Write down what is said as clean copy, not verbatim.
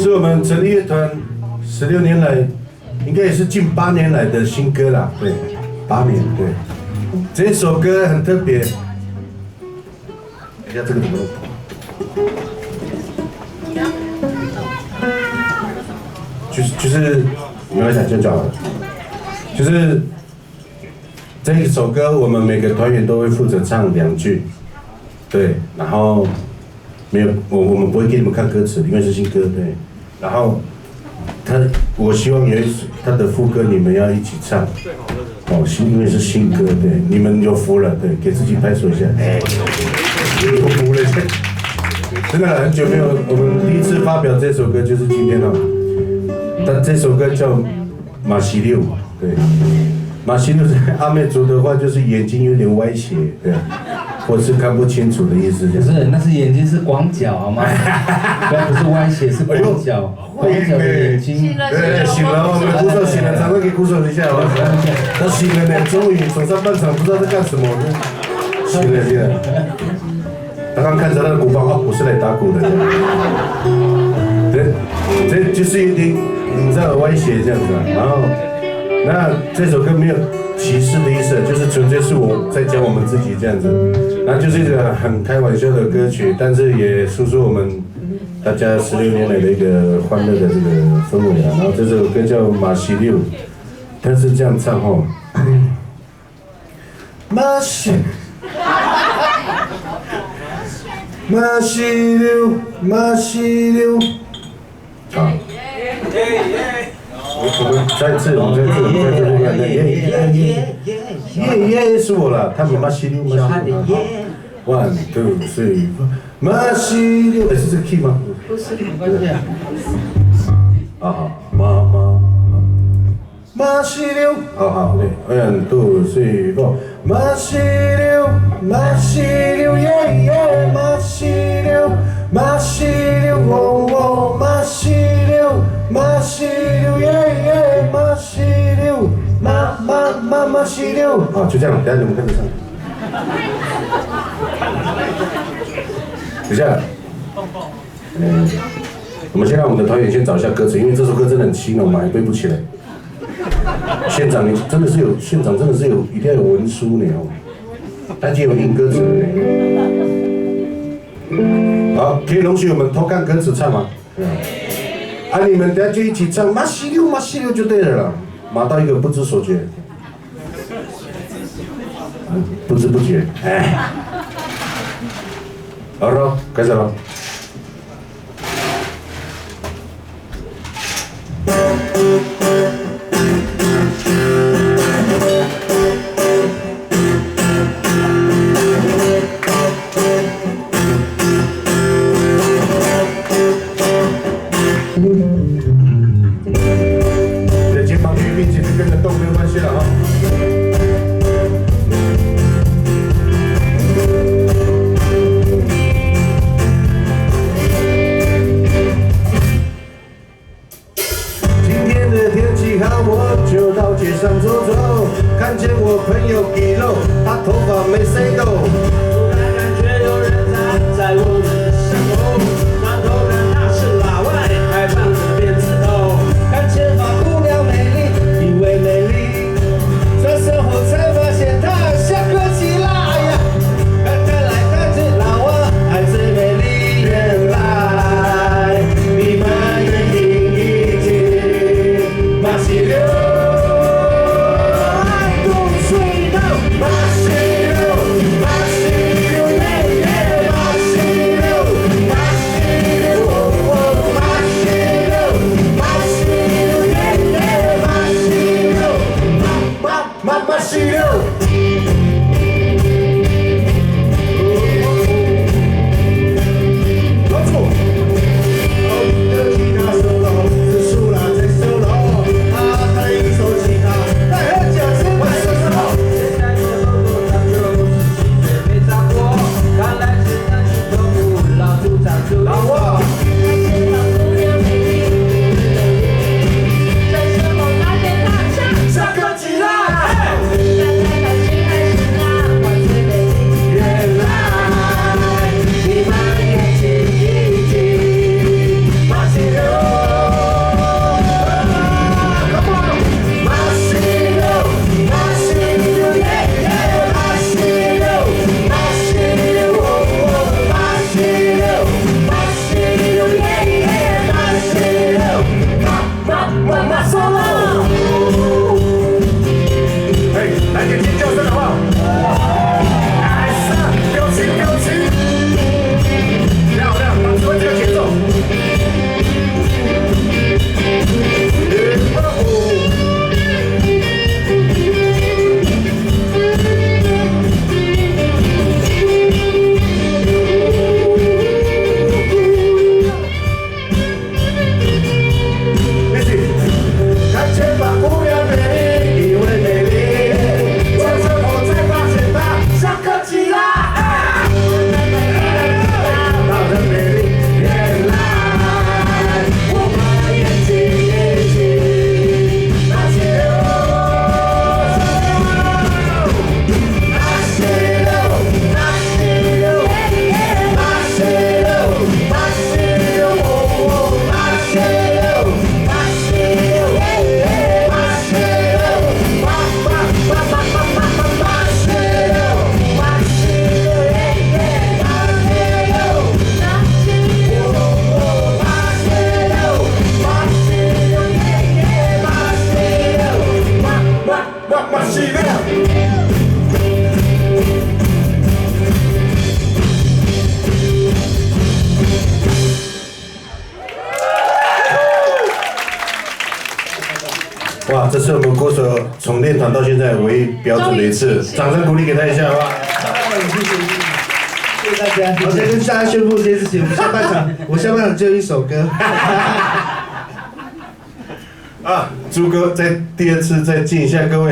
是我们成立乐团16年来，应该也是近8年来的新歌啦。对，8年。对，这首歌很特别。等一下这个怎么弄？就是没关系，就叫好了。就是这一首歌，我们每个团员都会负责唱2句。对，然后没有我们不会给你们看歌词，因为是新歌。对，然后我希望有一首他的副歌你们要一起唱。哦，因为是新歌，对，你们有福了，对，给自己拍手一下。哎，有福了，真的很久没有，我们第一次发表这首歌就是今天哦。但这首歌叫马西六，对，马西六在阿美族的话就是眼睛有点歪斜，对。或是看不清楚的意思，不是，那是眼睛是广角好吗？不是歪斜，是广角，广角的眼睛。对，醒了，我们鼓手醒了，常会给鼓手一下哦。他醒了呢，终于手上半场不知道在干什么，醒了。刚刚看着他的鼓棒，哦，我是来打鼓的。对，这就是有点你知道歪斜这样子啊。然后，那这首歌没有歧视的意思，就是纯粹是我在讲我们自己这样子。那就是一个很开玩笑的歌曲，但是也诉说我们大家16年来的一个欢乐的这个氛围啊。然后这首歌叫马西六，它是这样唱吼，马西六，啊。我们再次，耶是我了，他们马西六，1 2 3，马西六，是这个 key 吗？不是，没关系啊。好，马西六，好，对，1 2 3 4，马西六，马西六，耶，马西六，马西六，哦，马西六，马西六，耶，马西六，马西六，好，就这样，等下你们跟着唱。等一下，我们先让我们的团员先找一下歌词，因为这首歌真的很新了，我们还背不起来。现场真的是有，一定要有文书呢哦，而且有印歌词呢。好，可以容许我们偷看歌词唱吗？啊，你们等下就一起唱马西六就对了啦，马到一个不知所觉，不知不觉，哎，好了，开始了。你的肩膀与并且跟着动没有关系了哈。哇，这是我们国手从练团到现在唯一标准的一次，掌声鼓励给他一下，好不好？谢谢大家。我先跟大家宣布这件事情，我下半场只有一首歌。啊，朱哥在第二次再敬一下各位。